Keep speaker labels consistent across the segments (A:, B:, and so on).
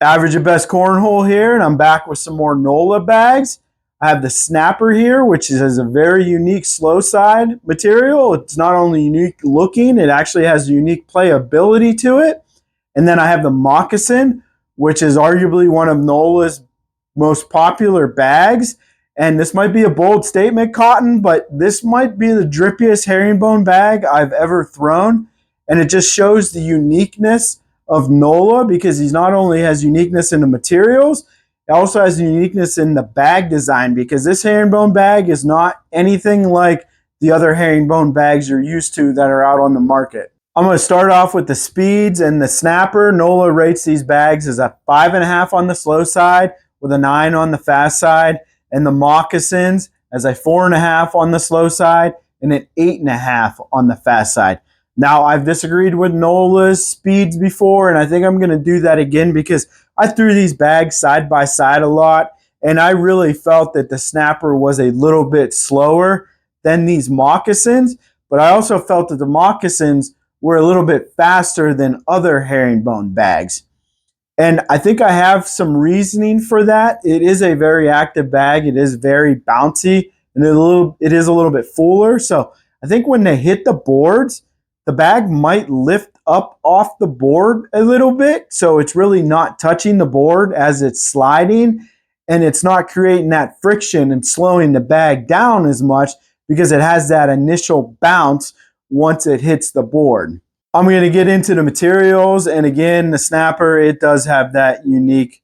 A: Average at Best Cornhole here, and I'm back with some more Nola bags. I have the snapper here, which has a very unique slow side material. It's not only unique looking, it actually has unique playability to it. And then I have the Moccasin, which is arguably one of Nola's most popular bags. And this might be a bold statement, Cotton, but this might be the drippiest herringbone bag I've ever thrown. And it just shows the uniqueness of Nola, because he not only has uniqueness in the materials, it also has uniqueness in the bag design, because this herringbone bag is not anything like the other herringbone bags you're used to that are out on the market. I'm going to start off with the speeds and the snapper. Nola rates these bags as a 5.5 on the slow side with a 9 on the fast side, and the Moccasins as a 4.5 on the slow side and an 8.5 on the fast side. Now, I've disagreed with Nola's speeds before, and I think I'm going to do that again because I threw these bags side by side a lot, and I really felt that the snapper was a little bit slower than these Moccasins, but I also felt that the Moccasins were a little bit faster than other herringbone bags. And I think I have some reasoning for that. It is a very active bag. It is very bouncy, and it is a little bit fuller. So I think when they hit the boards, the bag might lift up off the board a little bit, so it's really not touching the board as it's sliding, and it's not creating that friction and slowing the bag down as much because it has that initial bounce once it hits the board. I'm going to get into the materials, and again, the snapper, it does have that unique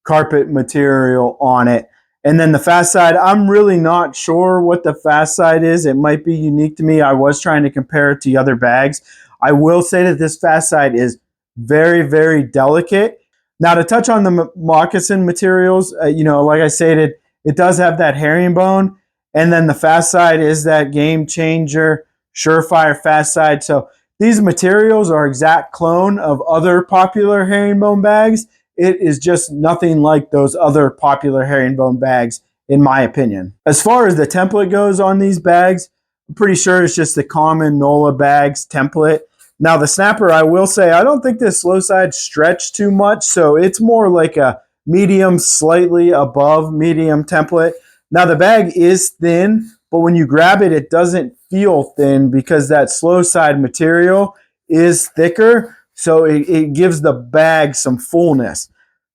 A: carpet material on it. And then the fast side, I'm really not sure what the fast side is. It might be unique to me. I was trying to compare it to other bags. I will say that this fast side is very, very delicate. Now, to touch on the moccasin materials, like I stated, it does have that herringbone. And then the fast side is that game changer, surefire fast side. So these materials are exact clone of other popular herringbone bags. It is just nothing like those other popular herringbone bags, in my opinion. As far as the template goes on these bags, I'm pretty sure it's just the common Nola Bags template. Now, the snapper, I will say, I don't think this slow side stretched too much, so it's more like a medium, slightly above medium template. Now, the bag is thin, but when you grab it, it doesn't feel thin because that slow side material is thicker. So it gives the bag some fullness.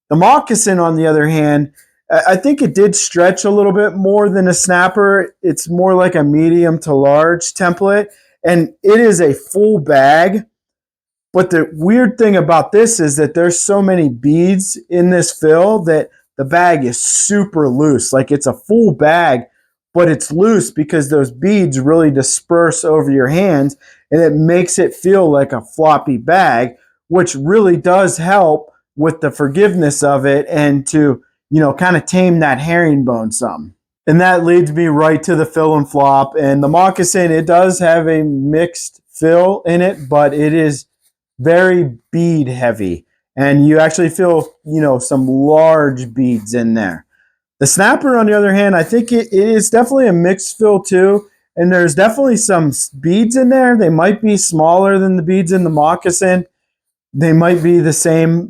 A: The Moccasin, on the other hand, I think it did stretch a little bit more than a snapper. It's more like a medium to large template, and it is a full bag. But the weird thing about this is that there's so many beads in this fill that the bag is super loose. Like, it's a full bag, but it's loose because those beads really disperse over your hands, and it makes it feel like a floppy bag, which really does help with the forgiveness of it and to, kind of tame that herringbone some. And that leads me right to the fill and flop. And the Moccasin, it does have a mixed fill in it, but it is very bead heavy. And you actually feel, some large beads in there. The snapper, on the other hand, I think it is definitely a mixed fill too. And there's definitely some beads in there. They might be smaller than the beads in the Moccasin. They might be the same,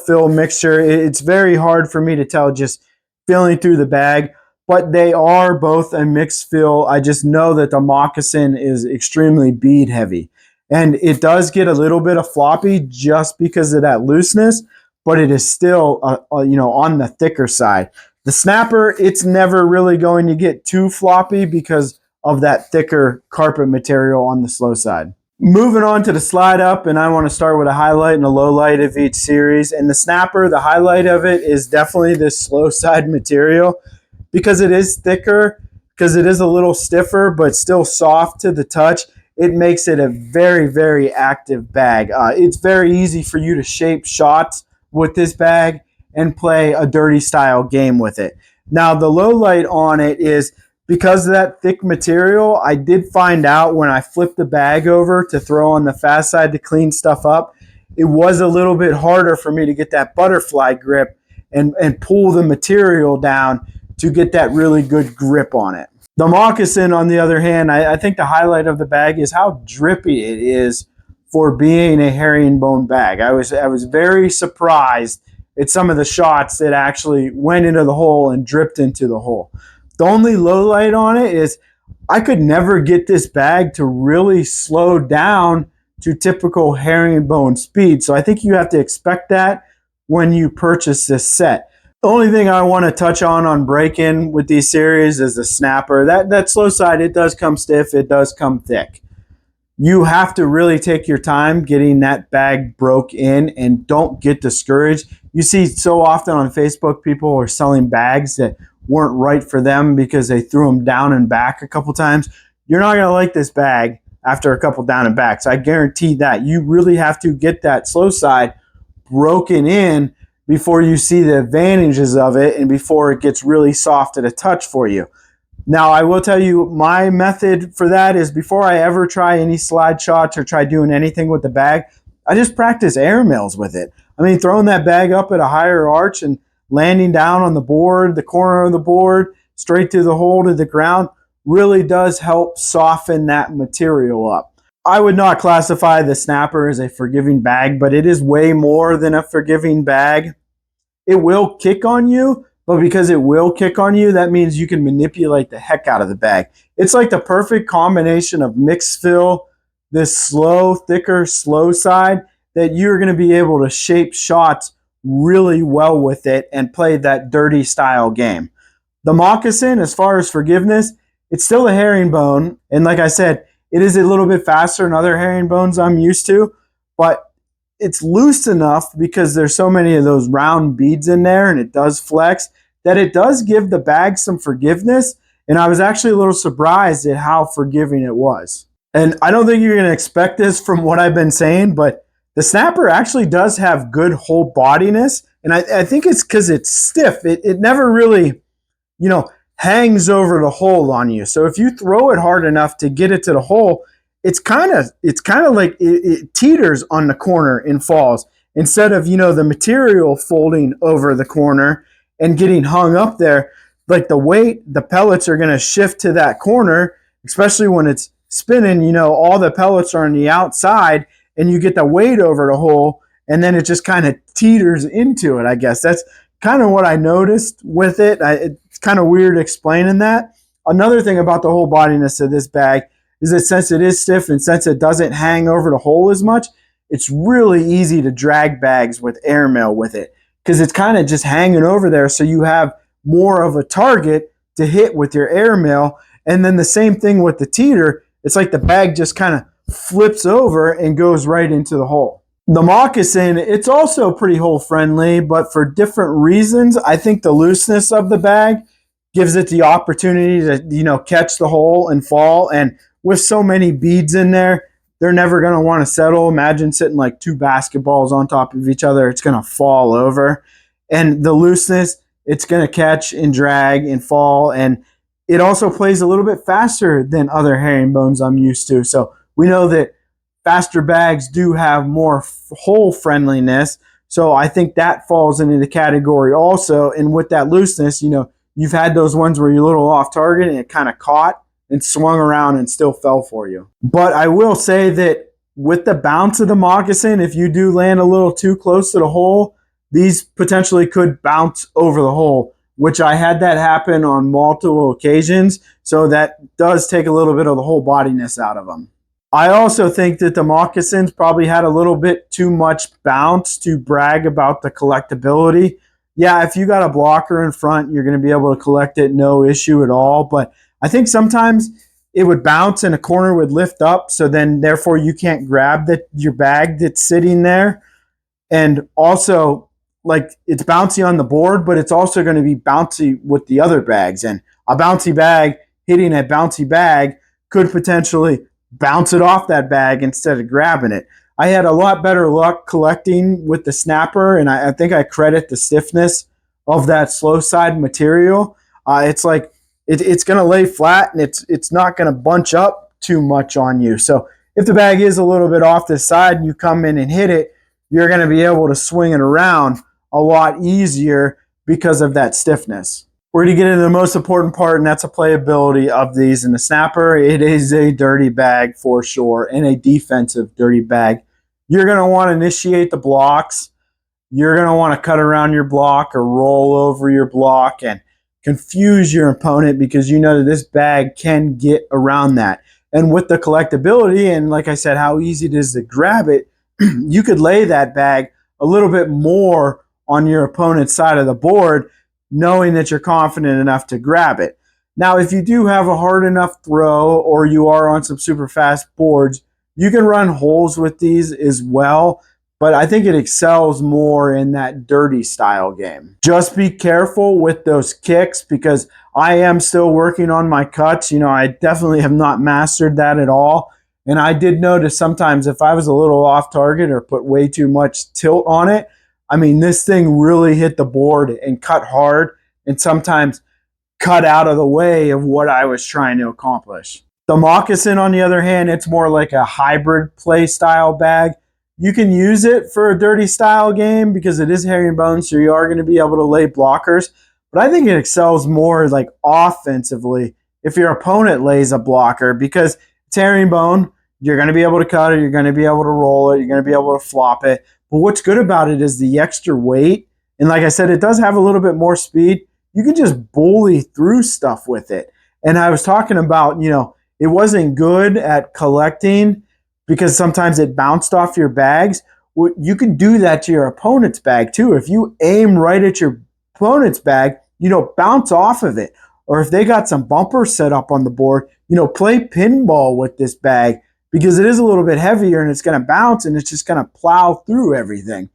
A: fill mixture. It's very hard for me to tell just feeling through the bag, but they are both a mixed fill. I just know that the Moccasin is extremely bead heavy. And it does get a little bit of floppy just because of that looseness, but it is still, on the thicker side. The snapper, it's never really going to get too floppy because of that thicker carpet material on the slow side. Moving on to the slide up, and I want to start with a highlight and a low light of each series. And the snapper, the highlight of it is definitely this slow side material because it is thicker, because it is a little stiffer, but still soft to the touch. It makes it a very, very active bag. It's very easy for you to shape shots with this bag and play a dirty style game with it. Now, the low light on it is because of that thick material. I did find out when I flipped the bag over to throw on the fast side to clean stuff up, it was a little bit harder for me to get that butterfly grip and pull the material down to get that really good grip on it. The Moccasin, on the other hand, I think the highlight of the bag is how drippy it is for being a herringbone bag. I was very surprised It's some of the shots that actually went into the hole and dripped into the hole. The only low light on it is I could never get this bag to really slow down to typical herringbone speed. So I think you have to expect that when you purchase this set. The only thing I want to touch on break-in with these series is the snapper. That slow side, it does come stiff, it does come thick. You have to really take your time getting that bag broke in, and don't get discouraged. You see so often on Facebook, people are selling bags that weren't right for them because they threw them down and back a couple times. You're not going to like this bag after a couple down and backs. I guarantee that. You really have to get that slow side broken in before you see the advantages of it and before it gets really soft at a touch for you. Now, I will tell you, my method for that is before I ever try any slide shots or try doing anything with the bag, I just practice airmails with it. I mean, throwing that bag up at a higher arch and landing down on the board, the corner of the board, straight through the hole to the ground, really does help soften that material up. I would not classify the snapper as a forgiving bag, but it is way more than a forgiving bag. It will kick on you, but because it will kick on you, that means you can manipulate the heck out of the bag. It's like the perfect combination of mixed fill, this slow, thicker, slow side, that you're going to be able to shape shots really well with it and play that dirty style game. The Moccasin, as far as forgiveness, it's still a herringbone. And like I said, it is a little bit faster than other herringbones I'm used to, but it's loose enough because there's so many of those round beads in there and it does flex that it does give the bag some forgiveness. And I was actually a little surprised at how forgiving it was. And I don't think you're going to expect this from what I've been saying, but the snapper actually does have good whole bodiness. And I think it's because it's stiff. It never really, hangs over the hole on you. So if you throw it hard enough to get it to the hole, it's kind of like it teeters on the corner and falls instead of, the material folding over the corner and getting hung up there. Like the weight, the pellets are going to shift to that corner, especially when it's spinning, all the pellets are on the outside and you get the weight over the hole and then it just kind of teeters into it, I guess. That's kind of what I noticed with it. It's kind of weird explaining that. Another thing about the whole bodiness of this bag is that since it is stiff and since it doesn't hang over the hole as much, it's really easy to drag bags with airmail with it because it's kind of just hanging over there, so you have more of a target to hit with your airmail. And then the same thing with the teeter. It's like the bag just kind of flips over and goes right into the hole. The Moccasin, it's also pretty hole friendly, but for different reasons. I think the looseness of the bag gives it the opportunity to, catch the hole and fall. And with so many beads in there, they're never going to want to settle. Imagine sitting like two basketballs on top of each other. It's going to fall over. And the looseness, it's going to catch and drag and fall. And it also plays a little bit faster than other herringbones I'm used to. So we know that faster bags do have more hole friendliness. So I think that falls into the category also. And with that looseness, you've had those ones where you're a little off target and it kind of caught and swung around and still fell for you. But I will say that with the bounce of the Moccasin, if you do land a little too close to the hole, these potentially could bounce over the hole, which I had that happen on multiple occasions. So that does take a little bit of the whole bodiness out of them. I also think that the Moccasins probably had a little bit too much bounce to brag about the collectibility. Yeah, if you got a blocker in front, you're going to be able to collect it, no issue at all. But I think sometimes it would bounce and a corner would lift up, so then therefore you can't grab your bag that's sitting there. And also, like, it's bouncy on the board, but it's also going to be bouncy with the other bags. And a bouncy bag hitting a bouncy bag could potentially bounce it off that bag instead of grabbing it. I had a lot better luck collecting with the snapper, and I think I credit the stiffness of that slow side material. It's like it's going to lay flat, and it's not going to bunch up too much on you. So if the bag is a little bit off the side and you come in and hit it, you're going to be able to swing it around a lot easier because of that stiffness. We're going to get into the most important part, and that's the playability of these. In the snapper, it is a dirty bag for sure, and a defensive dirty bag. You're going to want to initiate the blocks you're going to want to cut around your block or roll over your block and confuse your opponent, because you know that this bag can get around that. And with the collectibility, and like I said, how easy it is to grab it, you could lay that bag a little bit more on your opponent's side of the board, knowing that you're confident enough to grab it. Now, if you do have a hard enough throw, or you are on some super fast boards, you can run holes with these as well, but I think it excels more in that dirty style game. Just be careful with those kicks, because I am still working on my cuts. You know, I definitely have not mastered that at all. And I did notice sometimes if I was a little off target or put way too much tilt on it, I mean, this thing really hit the board and cut hard, and sometimes cut out of the way of what I was trying to accomplish. The Moccasin, on the other hand, it's more like a hybrid play style bag. You can use it for a dirty style game because it is herringbone, so you are going to be able to lay blockers. But I think it excels more like offensively if your opponent lays a blocker, because it's herringbone. You're going to be able to cut it. You're going to be able to roll it. You're going to be able to flop it. But what's good about it is the extra weight. And like I said, it does have a little bit more speed. You can just bully through stuff with it. And I was talking about, you know, it wasn't good at collecting because sometimes it bounced off your bags. Well, you can do that to your opponent's bag too. If you aim right at your opponent's bag, you know, bounce off of it. Or if they got some bumpers set up on the board, you know, play pinball with this bag, because it is a little bit heavier and it's going to bounce and it's just going to plow through everything.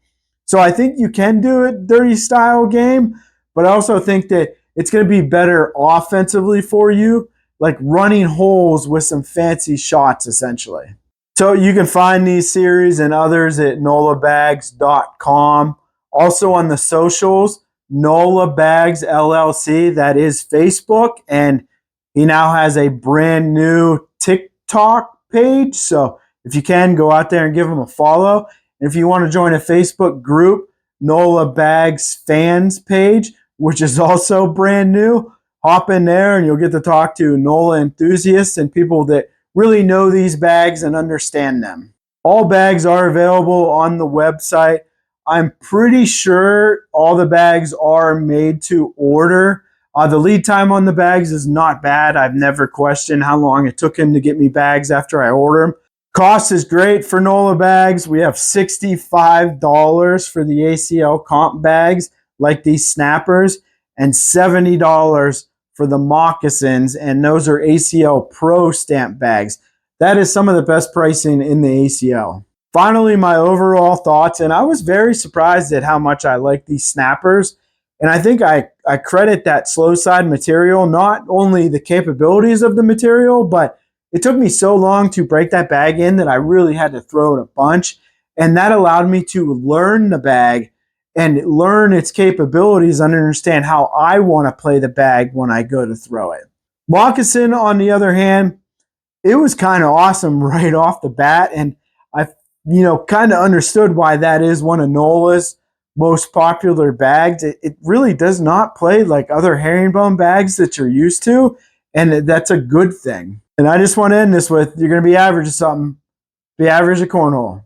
A: So I think you can do a dirty style game, but I also think that it's going to be better offensively for you, like running holes with some fancy shots, essentially. So you can find these series and others at nolabags.com. Also on the socials, Nola Bags LLC, that is Facebook, and he now has a brand new TikTok page. So if you can, go out there and give him a follow. And if you want to join a Facebook group, Nola Bags fans page, which is also brand new, hop in there and you'll get to talk to Nola enthusiasts and people that really know these bags and understand them. All bags are available on the website. I'm pretty sure all the bags are made to order. The lead time on the bags is not bad. I've never questioned how long it took him to get me bags after I order them. Cost is great for Nola Bags. We have $65 for the ACL comp bags, like these snappers, and $70 for the moccasins, and those are ACL Pro stamp bags. That is some of the best pricing in the ACL. Finally, my overall thoughts, and I was very surprised at how much I like these snappers. And I think I credit that slow side material, not only the capabilities of the material, but it took me so long to break that bag in that I really had to throw it a bunch. And that allowed me to learn the bag and learn its capabilities and understand how I want to play the bag when I go to throw it. Moccasin, on the other hand, it was kind of awesome right off the bat. And I, kind of understood why that is one of Nola's most popular bags. It really does not play like other herringbone bags that you're used to, and that's a good thing. And I just want to end this with, you're going to be average at something. Be average at cornhole.